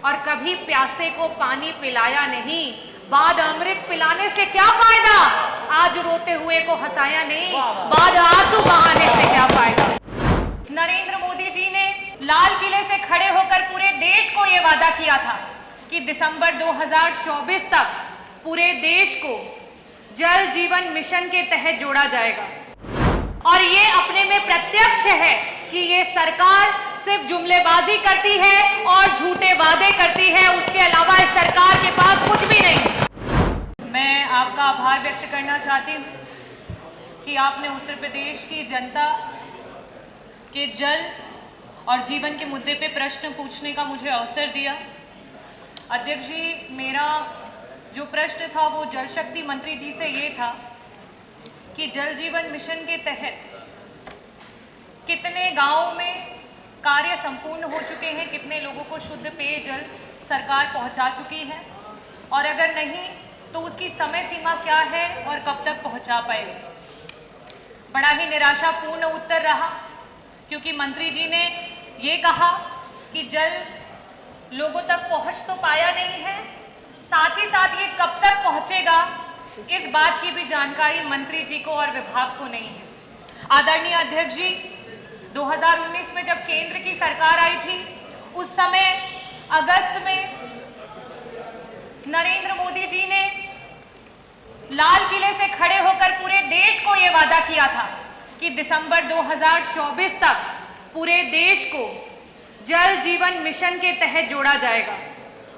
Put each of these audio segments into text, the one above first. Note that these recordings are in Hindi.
और कभी प्यासे को पानी पिलाया नहीं, बाद अमृत पिलाने से क्या फायदा, आज रोते हुए को हंसाया नहीं, बाद आंसू बहाने से क्या फायदा। नरेंद्र मोदी जी ने लाल किले से खड़े होकर पूरे देश को यह वादा किया था कि दिसंबर 2024 तक पूरे देश को जल जीवन मिशन के तहत जोड़ा जाएगा। और ये अपने में प्रत्यक्ष है कि ये सरकार सिर्फ जुमलेबाजी करती है और झूठे वादे करती है, उसके अलावा इस सरकार के पास कुछ भी नहीं। मैं आपका आभार व्यक्त करना चाहती हूँ कि आपने उत्तर प्रदेश की जनता के जल और जीवन के मुद्दे पे प्रश्न पूछने का मुझे अवसर दिया। अध्यक्ष जी, मेरा जो प्रश्न था वो जल शक्ति मंत्री जी से ये था कि जल जीवन मिशन के तहत कितने गांवों में कार्य संपूर्ण हो चुके हैं, कितने लोगों को शुद्ध पेयजल सरकार पहुंचा चुकी है, और अगर नहीं तो उसकी समय सीमा क्या है और कब तक पहुंचा पाएगी। बड़ा ही निराशापूर्ण उत्तर रहा, क्योंकि मंत्री जी ने ये कहा कि जल लोगों तक पहुंच तो पाया नहीं है, साथ ही साथ ये कब तक पहुंचेगा इस बात की भी जानकारी मंत्री जी को और विभाग को नहीं है। आदरणीय अध्यक्ष जी, 2019 में जब केंद्र की सरकार आई थी, उस समय अगस्त में नरेंद्र मोदी जी ने लाल किले से खड़े होकर पूरे देश को यह वादा किया था कि दिसंबर 2024 तक पूरे देश को जल जीवन मिशन के तहत जोड़ा जाएगा।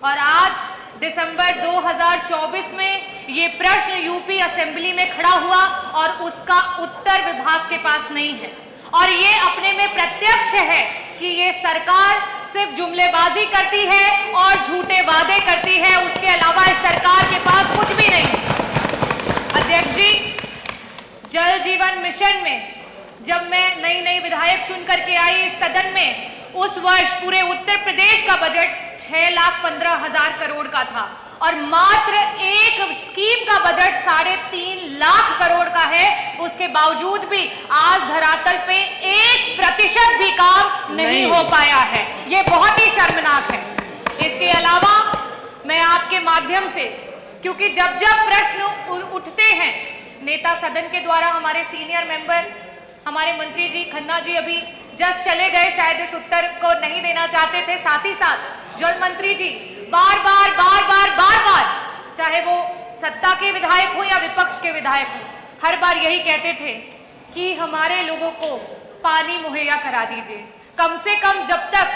और आज दिसंबर 2024 में ये प्रश्न यूपी असेंबली में खड़ा हुआ और उसका उत्तर विभाग के पास नहीं है। और ये अपने में प्रत्यक्ष है कि ये सरकार सिर्फ जुमलेबाजी करती है और झूठे वादे करती है, उसके अलावा इस सरकार के पास कुछ भी नहीं। अध्यक्ष जी, जल जीवन मिशन में जब मैं नई विधायक चुन करके आई इस सदन में, उस वर्ष पूरे उत्तर प्रदेश का बजट 6,15,000 करोड़ का था और मात्र एक स्कीम का बजट 3.5 लाख करोड़ का है। उसके बावजूद भी आज धरातल पे 1% भी काम नहीं हो पाया है। ये बहुत ही शर्मनाक है। इसके अलावा मैं आपके माध्यम से, क्योंकि जब जब प्रश्न उठते हैं नेता सदन के द्वारा, हमारे सीनियर मेंबर हमारे मंत्री जी खन्ना जी अभी जस्ट चले गए, शायद इस उत्तर को नहीं देना चाहते थे। साथ ही साथ जल मंत्री जी बार बार चाहे वो सत्ता के विधायक हो या विपक्ष के विधायक हो, हर बार यही कहते थे कि हमारे लोगों को पानी मुहैया करा दीजिए, कम से कम जब तक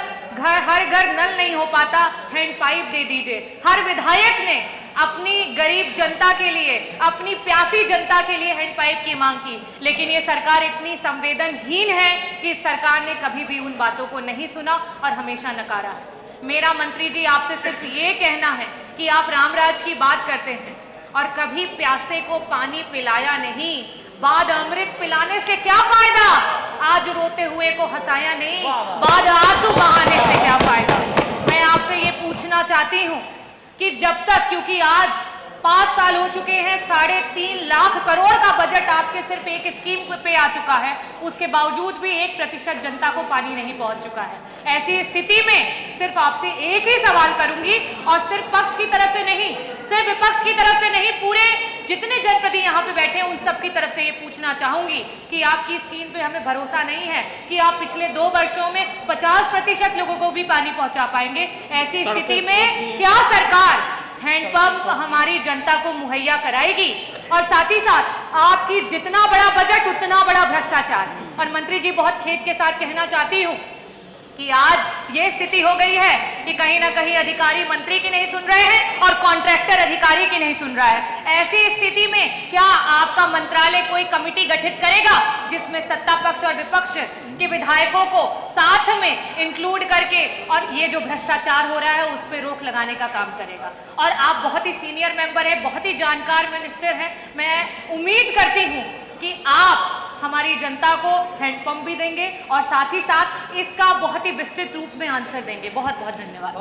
हर घर नल नहीं हो पाता हैंड पाइप दे दीजिए। हर विधायक ने अपनी गरीब जनता के लिए, अपनी प्यासी जनता के लिए हैंड पाइप की मांग की, लेकिन ये सरकार इतनी संवेदनहीन है कि सरकार ने कभी भी उन बातों को नहीं सुना और हमेशा नकारा है। मेरा मंत्री जी आपसे सिर्फ ये कहना है कि आप रामराज की बात करते हैं और कभी प्यासे को पानी पिलाया नहीं, बाद अमृत पिलाने से क्या फायदा, आज रोते हुए को हंसाया नहीं, बाद आंसू बहाने से क्या फायदा। मैं आपसे ये पूछना चाहती हूँ कि जब तक, क्योंकि आज 5 साल हो चुके हैं, 3.5 लाख करोड़ का बजट आपके सिर्फ एक स्कीम पे आ चुका है, उसके बावजूद भी 1% जनता को पानी नहीं पहुंच चुका है। ऐसी स्थिति में सिर्फ आपसे एक ही सवाल करूंगी, और सिर्फ पक्ष की तरफ से नहीं, सिर्फ विपक्ष की तरफ से नहीं, पूरे जितने जनप्रतिनिधि यहाँ पे बैठे हैं उन सब की तरफ से ये पूछना चाहूंगी कि आपकी स्कीम पे हमें भरोसा नहीं है कि आप पिछले 2 वर्षों में 50% लोगों को भी पानी पहुंचा पाएंगे। ऐसी स्थिति में क्या सरकार हैंडपंप हमारी जनता को मुहैया कराएगी? और साथ ही साथ आपकी जितना बड़ा बजट उतना बड़ा भ्रष्टाचार। और मंत्री जी, बहुत खेद के साथ कहना चाहती हूँ कि आज ये स्थिति हो गई है कि कहीं ना कहीं अधिकारी मंत्री की नहीं सुन रहे हैं और कॉन्ट्रैक्टर अधिकारी की नहीं सुन रहा है। ऐसी स्थिति में क्या आपका मंत्रालय कोई कमेटी गठित करेगा जिसमें सत्ता पक्ष और विपक्ष के विधायकों को साथ में इंक्लूड करके और ये जो भ्रष्टाचार हो रहा है उस पर रोक लगाने का काम करेगा? और आप बहुत ही सीनियर मेंबर है, बहुत ही जानकार मिनिस्टर हैं, मैं उम्मीद करती हूँ कि आप हमारी जनता को हैंडपंप भी देंगे और साथ ही साथ इसका बहुत ही विस्तृत रूप में आंसर देंगे। बहुत बहुत धन्यवाद।